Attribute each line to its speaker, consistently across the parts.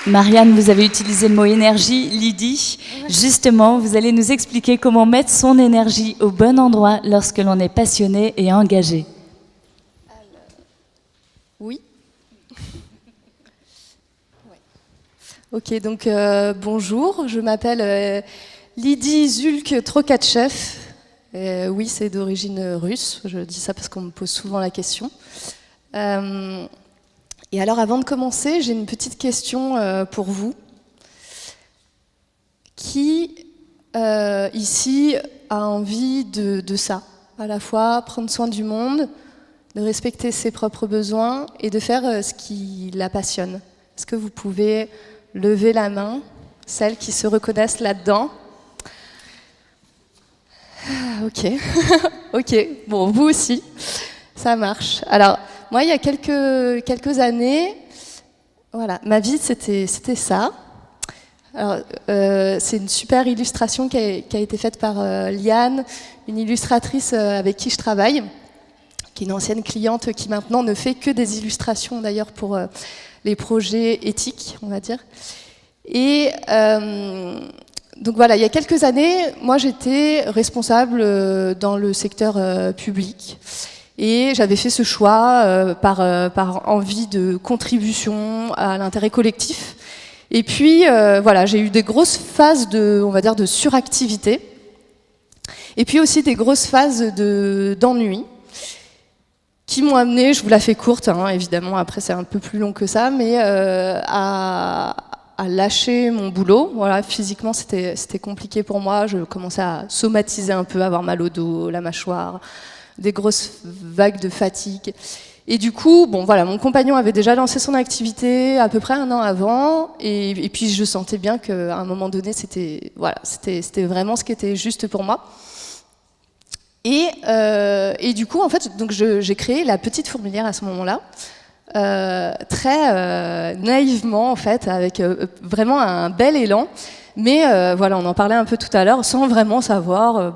Speaker 1: Marianne, vous avez utilisé le mot énergie. Lydie, justement, vous allez nous expliquer comment mettre son énergie au bon endroit lorsque l'on est passionné et engagé.
Speaker 2: Oui. Ok, donc bonjour, je m'appelle Lydie Zulk Trokatchev. Oui, c'est d'origine russe, je dis ça parce qu'on me pose souvent la question. Et alors, avant de commencer, j'ai une petite question pour vous. Qui, ici, a envie de ça? À la fois prendre soin du monde, de respecter ses propres besoins et de faire ce qui la passionne. Est-ce que vous pouvez lever la main, celles qui se reconnaissent là-dedans? Ok, ok, bon, vous aussi, ça marche. Alors, moi, il y a quelques années, voilà, ma vie, c'était ça. Alors, c'est une super illustration qui a été faite par Liane, une illustratrice avec qui je travaille, qui est une ancienne cliente qui maintenant ne fait que des illustrations, d'ailleurs, pour les projets éthiques, on va dire. Et donc voilà, il y a quelques années, moi j'étais responsable dans le secteur public et j'avais fait ce choix par envie de contribution à l'intérêt collectif. Et puis voilà, j'ai eu des grosses phases on va dire, de suractivité et puis aussi des grosses phases d'ennui qui m'ont amené, je vous la fais courte, hein, évidemment, après c'est un peu plus long que ça, mais à lâcher mon boulot. Voilà, physiquement, c'était compliqué pour moi. Je commençais à somatiser un peu, avoir mal au dos, la mâchoire, des grosses vagues de fatigue. Et du coup, bon, voilà, mon compagnon avait déjà lancé son activité à peu près 1 an avant, et puis je sentais bien qu'à un moment donné, c'était vraiment ce qui était juste pour moi. Et du coup, en fait, donc j'ai créé la petite fourmilière à ce moment-là. Très naïvement en fait, avec vraiment un bel élan, mais voilà, on en parlait un peu tout à l'heure, sans vraiment savoir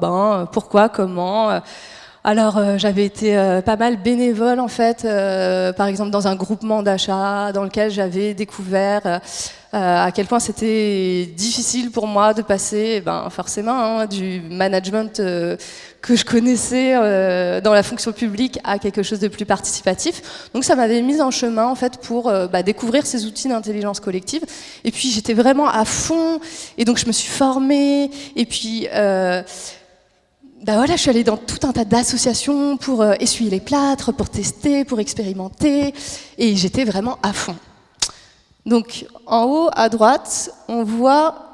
Speaker 2: pourquoi, comment. Alors j'avais été pas mal bénévole en fait, par exemple dans un groupement d'achat dans lequel j'avais découvert à quel point c'était difficile pour moi de passer, forcément, du management que je connaissais dans la fonction publique à quelque chose de plus participatif. Donc ça m'avait mise en chemin en fait pour découvrir ces outils d'intelligence collective. Et puis j'étais vraiment à fond, et donc je me suis formée, et puis voilà, je suis allée dans tout un tas d'associations pour essuyer les plâtres, pour tester, pour expérimenter, et j'étais vraiment à fond. Donc en haut à droite, on voit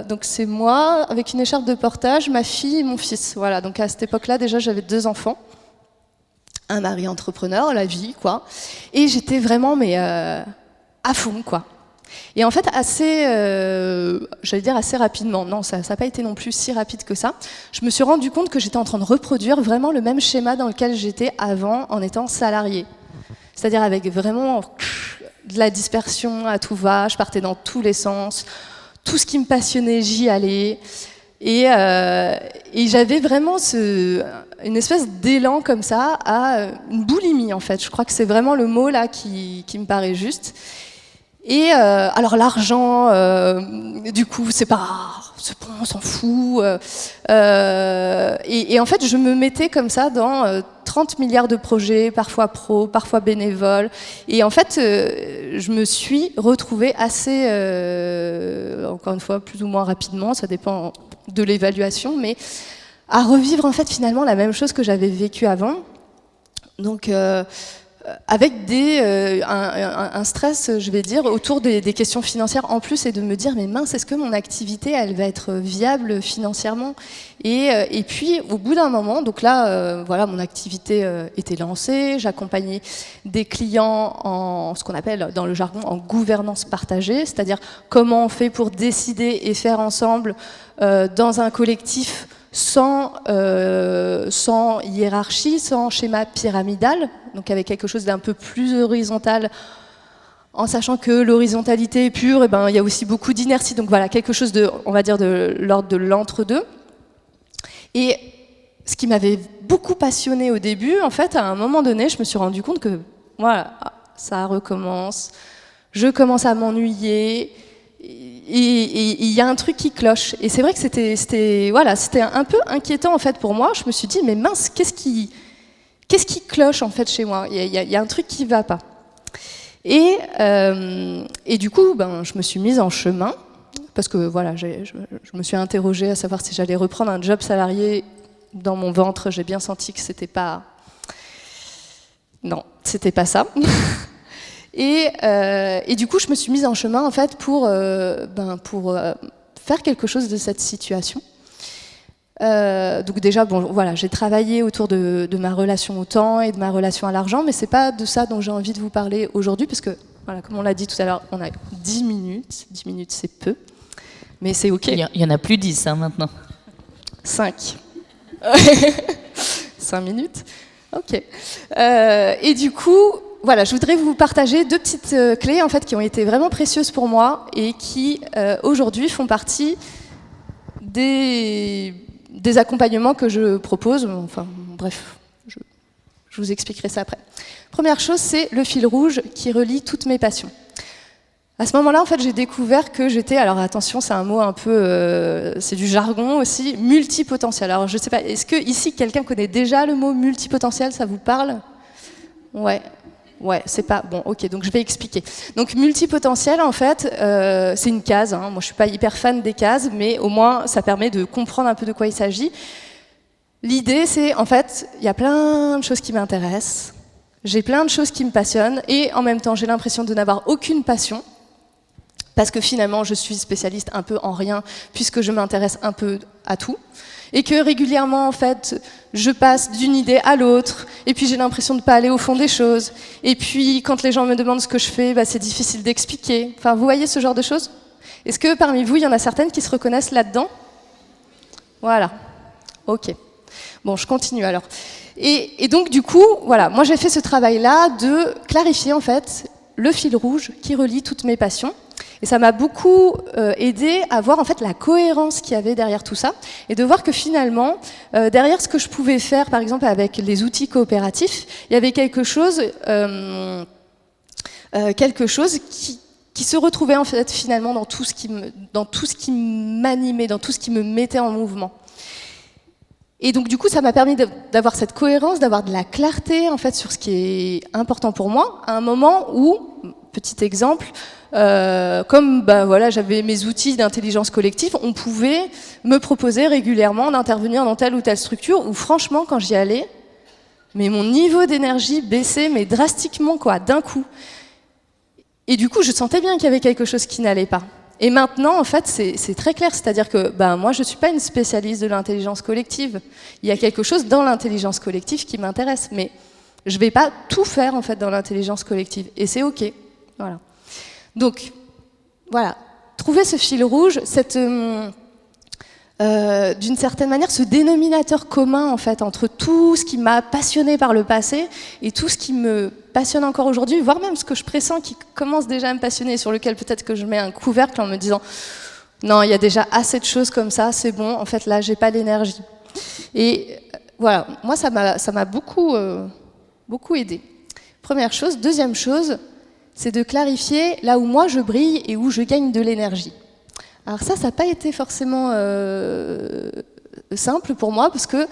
Speaker 2: donc c'est moi avec une écharpe de portage, ma fille et mon fils. Voilà, donc à cette époque-là déjà j'avais 2 enfants, un mari entrepreneur, la vie quoi, et j'étais vraiment à fond quoi. Et en fait j'allais dire assez rapidement, non ça n'a pas été non plus si rapide que ça, je me suis rendu compte que j'étais en train de reproduire vraiment le même schéma dans lequel j'étais avant en étant salariée. C'est-à-dire avec vraiment de la dispersion à tout va, je partais dans tous les sens, tout ce qui me passionnait, j'y allais. Et j'avais vraiment une espèce d'élan comme ça à une boulimie en fait. Je crois que c'est vraiment le mot là qui me paraît juste. Et alors l'argent, du coup, c'est pas, on s'en fout. Et en fait, je me mettais comme ça dans 30 milliards de projets, parfois pro, parfois bénévoles. Et en fait, je me suis retrouvée assez, encore une fois, plus ou moins rapidement, ça dépend de l'évaluation, mais à revivre en fait finalement la même chose que j'avais vécue avant. Donc avec un stress, je vais dire, autour des questions financières en plus, et de me dire mais mince, est-ce que mon activité elle va être viable financièrement, et puis au bout d'un moment, donc là voilà, mon activité était lancée, j'accompagnais des clients en ce qu'on appelle dans le jargon en gouvernance partagée, c'est-à-dire comment on fait pour décider et faire ensemble dans un collectif sans hiérarchie, sans schéma pyramidal, donc avec quelque chose d'un peu plus horizontal, en sachant que l'horizontalité pure, il y a aussi beaucoup d'inertie, donc voilà, quelque chose de, on va dire, de l'ordre de l'entre-deux. Et ce qui m'avait beaucoup passionnée au début, en fait, à un moment donné, je me suis rendu compte que, voilà, ça recommence, je commence à m'ennuyer, et il y a un truc qui cloche. Et c'est vrai que c'était un peu inquiétant en fait pour moi. Je me suis dit, mais mince, qu'est-ce qui cloche en fait chez moi ? Il y a un truc qui ne va pas. Et du coup, je me suis mise en chemin, parce que voilà, je me suis interrogée à savoir si j'allais reprendre un job salarié. Dans mon ventre, j'ai bien senti que c'était pas ça. Et du coup, je me suis mise en chemin en fait pour faire quelque chose de cette situation. Donc déjà, j'ai travaillé autour de ma relation au temps et de ma relation à l'argent, mais c'est pas de ça dont j'ai envie de vous parler aujourd'hui, parce que, voilà, comme on l'a dit tout à l'heure, on a 10 minutes. 10 minutes, c'est peu, mais c'est OK.
Speaker 1: Il y en a plus 10 maintenant.
Speaker 2: 5. 5 minutes. OK. Et du coup, voilà, je voudrais vous partager 2 petites clés en fait, qui ont été vraiment précieuses pour moi et qui, aujourd'hui, font partie des accompagnements que je propose. Enfin, bref, je vous expliquerai ça après. Première chose, c'est le fil rouge qui relie toutes mes passions. À ce moment-là, en fait, j'ai découvert que j'étais, alors attention, c'est un mot un peu, c'est du jargon aussi, multipotentiel. Alors je sais pas, est-ce que ici quelqu'un connaît déjà le mot multipotentiel, ça vous parle ? Ouais, c'est pas bon. Ok, donc je vais expliquer. Donc multipotentiel, en fait, c'est une case. Moi, je suis pas hyper fan des cases, mais au moins, ça permet de comprendre un peu de quoi il s'agit. L'idée, c'est, en fait, il y a plein de choses qui m'intéressent. J'ai plein de choses qui me passionnent, et en même temps, j'ai l'impression de n'avoir aucune passion. Parce que finalement, je suis spécialiste un peu en rien, puisque je m'intéresse un peu à tout. Et que régulièrement, en fait, je passe d'une idée à l'autre, et puis j'ai l'impression de ne pas aller au fond des choses. Et puis, quand les gens me demandent ce que je fais, c'est difficile d'expliquer. Enfin, vous voyez ce genre de choses ? Est-ce que parmi vous, il y en a certaines qui se reconnaissent là-dedans ? Voilà. Ok. Bon, je continue alors. Et donc, du coup, voilà, moi j'ai fait ce travail-là de clarifier, en fait, le fil rouge qui relie toutes mes passions. Et ça m'a beaucoup aidé à voir en fait la cohérence qu'il y avait derrière tout ça, et de voir que finalement, derrière ce que je pouvais faire, par exemple avec les outils coopératifs, il y avait quelque chose qui se retrouvait en fait finalement dans tout ce qui m'animait, dans tout ce qui me mettait en mouvement. Et donc du coup, ça m'a permis d'avoir cette cohérence, d'avoir de la clarté en fait sur ce qui est important pour moi, à un moment où, petit exemple, comme j'avais mes outils d'intelligence collective, on pouvait me proposer régulièrement d'intervenir dans telle ou telle structure où franchement, quand j'y allais, mais mon niveau d'énergie baissait mais drastiquement d'un coup. Et du coup, je sentais bien qu'il y avait quelque chose qui n'allait pas. Et maintenant, en fait, c'est très clair, c'est-à-dire que moi, je ne suis pas une spécialiste de l'intelligence collective. Il y a quelque chose dans l'intelligence collective qui m'intéresse, mais je ne vais pas tout faire en fait dans l'intelligence collective, et c'est OK. Voilà. Donc, voilà, trouver ce fil rouge, d'une certaine manière, ce dénominateur commun en fait entre tout ce qui m'a passionné par le passé et tout ce qui me passionne encore aujourd'hui, voire même ce que je pressens qui commence déjà à me passionner, sur lequel peut-être que je mets un couvercle en me disant non, il y a déjà assez de choses comme ça, c'est bon, en fait là j'ai pas l'énergie. Et voilà, moi ça m'a beaucoup aidé. Première chose. Deuxième chose, c'est de clarifier là où moi je brille et où je gagne de l'énergie. Alors ça n'a pas été forcément simple pour moi, parce que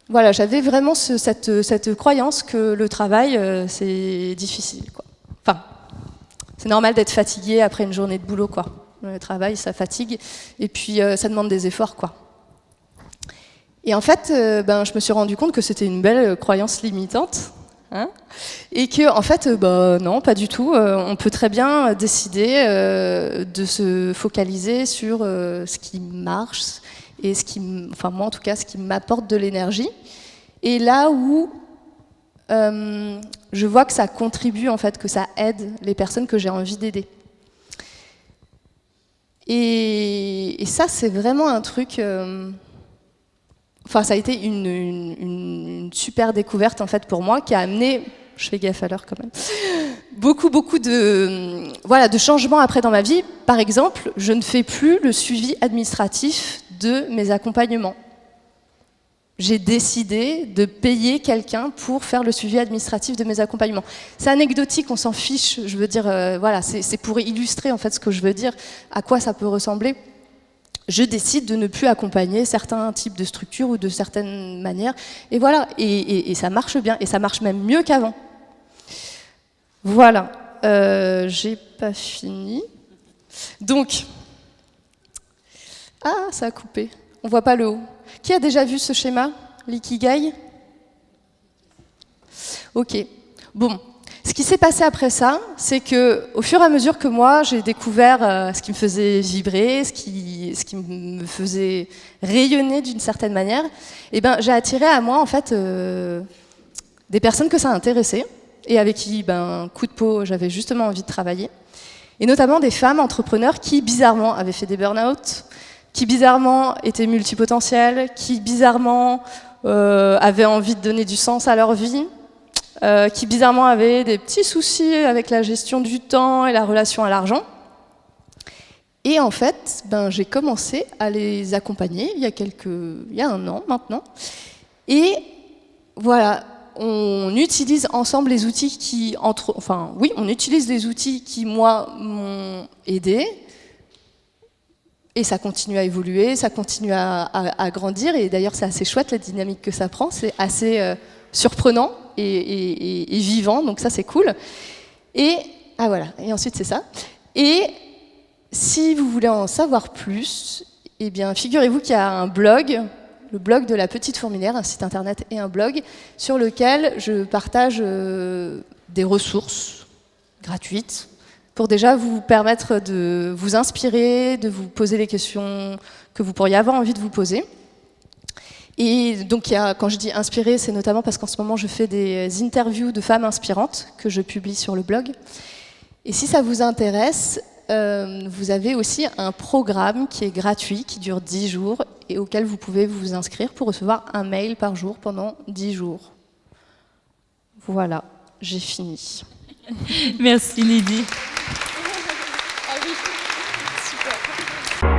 Speaker 2: voilà, j'avais vraiment cette croyance que le travail, c'est difficile, quoi. Enfin, c'est normal d'être fatigué après une journée de boulot, quoi. Le travail, ça fatigue, et puis ça demande des efforts, quoi. Et en fait, je me suis rendu compte que c'était une belle croyance limitante. Et que en fait, non, pas du tout. On peut très bien décider de se focaliser sur ce qui marche et moi en tout cas, ce qui m'apporte de l'énergie. Et là où je vois que ça contribue, en fait, que ça aide les personnes que j'ai envie d'aider. Et ça, c'est vraiment un truc. Ça a été une super découverte en fait pour moi, qui a amené, je fais gaffe à l'heure quand même, beaucoup de changements après dans ma vie. Par exemple, je ne fais plus le suivi administratif de mes accompagnements. j'ai décidé de payer quelqu'un pour faire le suivi administratif de mes accompagnements. C'est anecdotique, on s'en fiche, je veux dire, voilà, c'est pour illustrer en fait ce que je veux dire, à quoi ça peut ressembler. Je décide de ne plus accompagner certains types de structures ou de certaines manières, et voilà, et ça marche bien, et ça marche même mieux qu'avant. Voilà, j'ai pas fini. Donc, ah, ça a coupé, on voit pas le haut. Qui a déjà vu ce schéma, l'ikigai? Ok. Bon. Ce qui s'est passé après ça, c'est que, au fur et à mesure que moi, j'ai découvert ce qui me faisait vibrer, ce qui me faisait rayonner d'une certaine manière, eh ben, j'ai attiré à moi, en fait, des personnes que ça intéressait et avec qui, coup de peau, j'avais justement envie de travailler. Et notamment des femmes entrepreneurs qui, bizarrement, avaient fait des burn-out, qui bizarrement étaient multipotentielles, qui bizarrement avaient envie de donner du sens à leur vie, qui bizarrement avaient des petits soucis avec la gestion du temps et la relation à l'argent. Et en fait, j'ai commencé à les accompagner il y a 1 an maintenant. Et voilà, on utilise ensemble les outils on utilise des outils qui, moi, m'ont aidé. Et ça continue à évoluer, ça continue à grandir. Et d'ailleurs, c'est assez chouette la dynamique que ça prend. C'est assez surprenant et vivant, donc ça, c'est cool. Et ensuite, c'est ça. Et si vous voulez en savoir plus, eh bien, figurez-vous qu'il y a un blog, le blog de la Petite Fourmilière, un site internet et un blog, sur lequel je partage des ressources gratuites, pour déjà vous permettre de vous inspirer, de vous poser les questions que vous pourriez avoir envie de vous poser. Et donc, quand je dis inspirer, c'est notamment parce qu'en ce moment, je fais des interviews de femmes inspirantes que je publie sur le blog. Et si ça vous intéresse, vous avez aussi un programme qui est gratuit, qui dure 10 jours, et auquel vous pouvez vous inscrire pour recevoir un mail par jour pendant 10 jours. Voilà, j'ai fini.
Speaker 1: Merci Lydie.
Speaker 2: Ah oui, super.